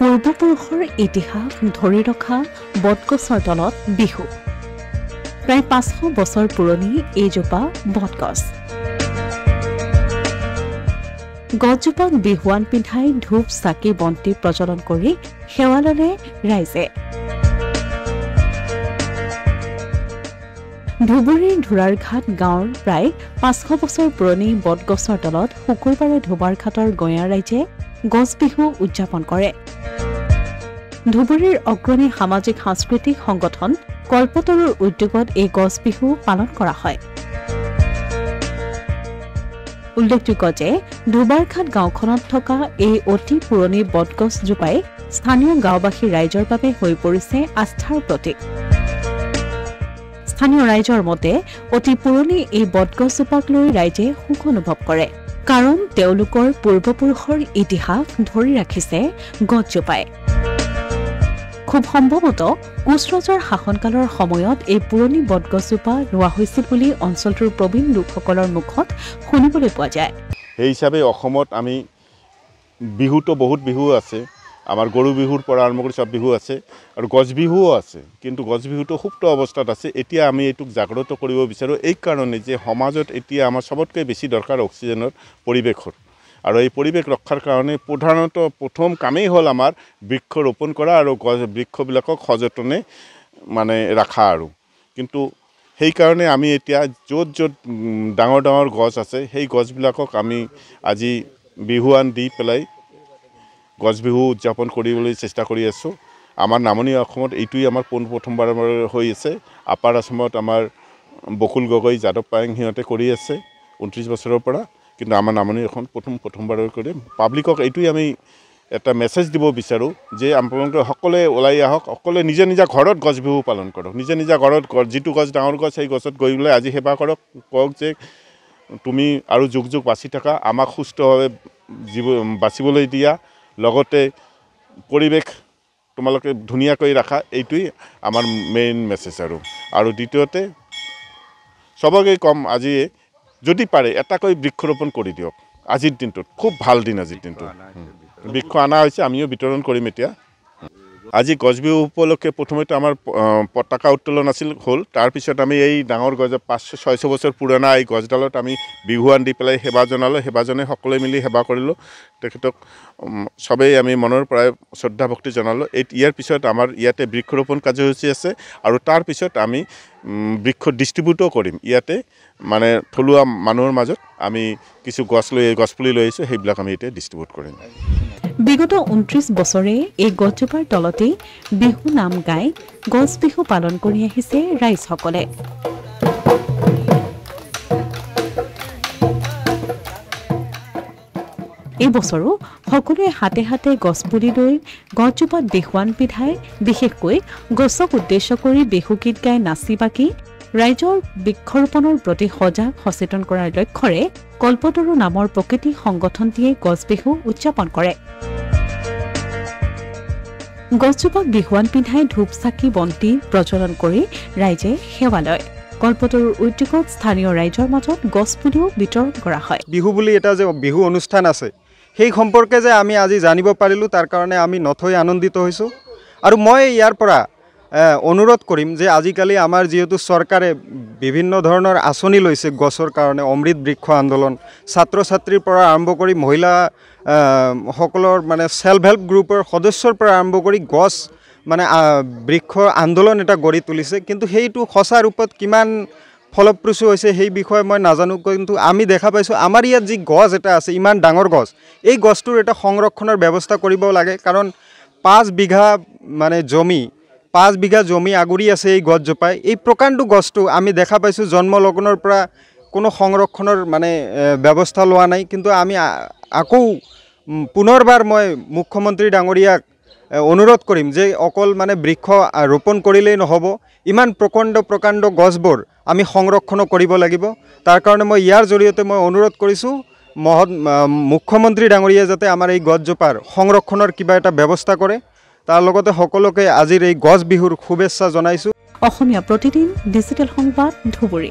পূৰ্বপুৰুষৰ ইতিহাস ধৰি ৰখা বটগছৰ তলত বিহু। প্ৰায় 500 বছৰ পুৰণি এইজোপা বটগছ। গছজোপাক বিহুৱান পিন্ধাই ধূপ চাকি বন্তি প্ৰজ্বলন কৰি সেৱা ল'লে ৰাইজে। ধুবুৰীৰ ধোৰাৰঘাট গাঁৱৰ প্ৰায় 500 বছৰ পুৰণি বটগছৰ তলত শুকুৰবাৰে ধোবাৰঘাটৰ গঞা ৰাইজে গছ বিহু উদযাপন কৰে। ধুবুৰীৰ অগ্ৰণী সামাজিক সাংস্কৃতিক সংগঠন কল্পতৰুৰ উদ্যোগত এই গছ বিহু পালন কৰা হয়। উল্লেখযোগ্য যে ধোবাৰঘাট গাঁওখনত থকা এই অতি পুৰণি বটগছজোপাই স্থানীয় গাঁওবাসী ৰাইজৰ বাবে হৈ পৰিছে আস্থাৰ প্ৰতীক। স্থানীয় ৰাইজৰ মতে অতি পুৰণি এই বটগছজোপাক লৈ ৰাইজে সুখ অনুভৱ কৰে, কাৰণ তেওঁলোকৰ পূৰ্বপুৰুষৰ ইতিহাস ধৰি ৰাখিছে গছজোপাই। খুব সম্ভৱতঃ কোচ ৰজাৰ শাসনকালৰ সময়ত এই পুৰণি বটগছজোপা ৰোৱা হৈছিল বুলি অঞ্চলটোৰ প্ৰবীণ লোকসকলৰ মুখত শুনিবলৈ পোৱা যায়। সেই হিচাপে অসমত আমি বিহুতো বহুত বিহু আছে, আমাৰ গৰু বিহুৰ পৰা আৰম্ভ কৰি চব বিহু আছে আৰু গছ বিহুও আছে, কিন্তু গছ বিহুটো সুপ্ত অৱস্থাত আছে। এতিয়া আমি এইটোক জাগ্ৰত কৰিব বিচাৰোঁ এই কাৰণে যে সমাজত এতিয়া আমাৰ চবতকৈ বেছি দৰকাৰ অক্সিজেনৰ পৰিৱেশৰ, আৰু এই পৰিৱেশ ৰক্ষাৰ কাৰণে প্ৰধানত প্ৰথম কামেই হ'ল আমাৰ বৃক্ষ ৰোপণ কৰা আৰু বৃক্ষবিলাকক সযতনে মানে ৰখা। আৰু কিন্তু সেইকাৰণে আমি এতিয়া য'ত য'ত ডাঙৰ ডাঙৰ গছ আছে সেই গছবিলাকক আমি আজি বিহুৱান দি পেলাই গছ বিহু উদযাপন কৰিবলৈ চেষ্টা কৰি আছোঁ। আমাৰ নামনি অসমত এইটোৱেই আমাৰ প্ৰথমবাৰ হৈ আছে। আপাৰ আসামত আমাৰ বকুল গগৈ, যাদৱ পায়েং সিহঁতে কৰি আছে 29 বছৰৰ পৰা, কিন্তু আমাৰ নামনি অসমত প্ৰথমবাৰ কৰি পাব্লিকক এইটোৱেই আমি এটা মেছেজ দিব বিচাৰোঁ যে আপোনালোকে সকলোৱে ওলাই আহক, সকলোৱে নিজা নিজা ঘৰত গছ বিহু পালন কৰক। নিজা নিজা ঘৰত যিটো গছ ডাঙৰ গছ সেই গছত গৈ পেলাই আজি সেৱা কৰক, কওক যে তুমি আৰু যুগ যুগ বাচি থাকা, আমাক সুস্থভাৱে বাচিবলৈ দিয়া, লগতে পৰিৱেশ তোমালোকে ধুনীয়াকৈ ৰাখা, এইটোৱেই আমাৰ মেইন মেছেজ। আৰু দ্বিতীয়তে চবকে কম, আজি যদি পাৰে এটাকৈ বৃক্ষৰোপণ কৰি দিয়ক। আজিৰ দিনটোত খুব ভাল দিন, আজিৰ দিনটো বৃক্ষ অনা হৈছে, আমিও বিতৰণ কৰিম এতিয়া। আজি গছ বিহু উপলক্ষে প্ৰথমতে আমাৰ পতাকা উত্তোলন হ'ল, তাৰপিছত আমি এই ডাঙৰ গছ 500-600 বছৰ পুৰণা এই গছডালত আমি বিহুৱান দি পেলাই সেৱা জনালোঁ। সেৱাজনে সকলোৱে মিলি সেৱা কৰিলোঁ, তেখেতক চবেই আমি মনৰ পৰাই শ্ৰদ্ধা ভক্তি জনালোঁ। ইয়াৰ পিছত আমাৰ ইয়াতে বৃক্ষৰোপণ কাৰ্যসূচী আছে, আৰু তাৰপিছত আমি বৃক্ষ ডিষ্ট্ৰিবিউটো কৰিম। ইয়াতে মানে থলুৱা মানুহৰ মাজত আমি কিছু গছপুলি লৈ আহিছোঁ, সেইবিলাক আমি এতিয়া ডিষ্ট্ৰিবিউট কৰিম। বিগত 29 বছৰে এই গছজোপাৰ তলতেই বিহু নাম গাই গছ বিহু পালন কৰি আহিছে ৰাইজসকলে। এই বছৰো সকলোৱে হাতে হাতে গছপুলি লৈ গছজোপাত বিহুৱান পিন্ধাই, বিশেষকৈ গছক উদ্দেশ্য কৰি বিহুগীত গাই নাচি বাগি ৰাইজৰ বৃক্ষৰোপণৰ প্ৰতি সজাগ সচেতন কৰাৰ লক্ষ্যৰে কল্পতৰু নামৰ প্ৰকৃতি সংগঠনটিয়ে গছ বিহু উদযাপন কৰে। গছজোপাক বিহুৱান পিন্ধাই ধূপ চাকি বন্তি প্ৰজ্বলন কৰি ৰাইজে সেৱা লয়। কল্পতৰুৰ উদ্যোগত স্থানীয় ৰাইজৰ মাজত গছপুলিও বিতৰণ কৰা হয়। বিহু বুলি এটা যে বিহু অনুষ্ঠান আছে, সেই সম্পৰ্কে যে আমি আজি জানিব পাৰিলোঁ, তাৰ কাৰণে আমি নথৈ আনন্দিত হৈছোঁ। আৰু মই ইয়াৰ পৰা অনুৰোধ কৰিম যে আজিকালি আমাৰ যিহেতু চৰকাৰে বিভিন্ন ধৰণৰ আঁচনি লৈছে গছৰ কাৰণে, অমৃত বৃক্ষ আন্দোলন, ছাত্ৰ ছাত্ৰীৰ পৰা আৰম্ভ কৰি মহিলা সকলৰ মানে ছেল্ফ হেল্প গ্ৰুপৰ সদস্যৰ পৰা আৰম্ভ কৰি গছ মানে বৃক্ষ আন্দোলন এটা গঢ়ি তুলিছে, কিন্তু সেইটো সঁচা ৰূপত কিমান ফলপ্ৰসূ হৈছে সেই বিষয়ে মই নাজানো। কিন্তু আমি দেখা পাইছোঁ আমাৰ ইয়াত যি গছ এটা আছে, ইমান ডাঙৰ গছ, এই গছটোৰ এটা সংৰক্ষণৰ ব্যৱস্থা কৰিব লাগে, কাৰণ 5 বিঘা জমি আগুৰি আছে এই গছজোপাই। এই প্ৰকাণ্ড গছটো আমি দেখা পাইছোঁ জন্মলগ্নৰ পৰা কোনো সংৰক্ষণৰ মানে ব্যৱস্থা লোৱা নাই। কিন্তু আমি আকৌ পুনৰবাৰ মই মুখ্যমন্ত্ৰী ডাঙৰীয়াক অনুৰোধ কৰিম যে অকল মানে বৃক্ষ ৰোপণ কৰিলেই নহ'ব, ইমান প্ৰকাণ্ড গছবোৰ আমি সংৰক্ষণ কৰিব লাগিব। তাৰ কাৰণে মই ইয়াৰ জৰিয়তে মই অনুৰোধ কৰিছোঁ মুখ্যমন্ত্ৰী ডাঙৰীয়াই যাতে আমাৰ এই গছজোপাৰ সংৰক্ষণৰ কিবা এটা ব্যৱস্থা কৰে। তাৰ লগতে সকলোকে আজিৰ এই গছ বিহুৰ শুভেচ্ছা জনাইছোঁ। অসমীয়া প্ৰতিদিন ডিজিটেল সংবাদ ধুবুৰী।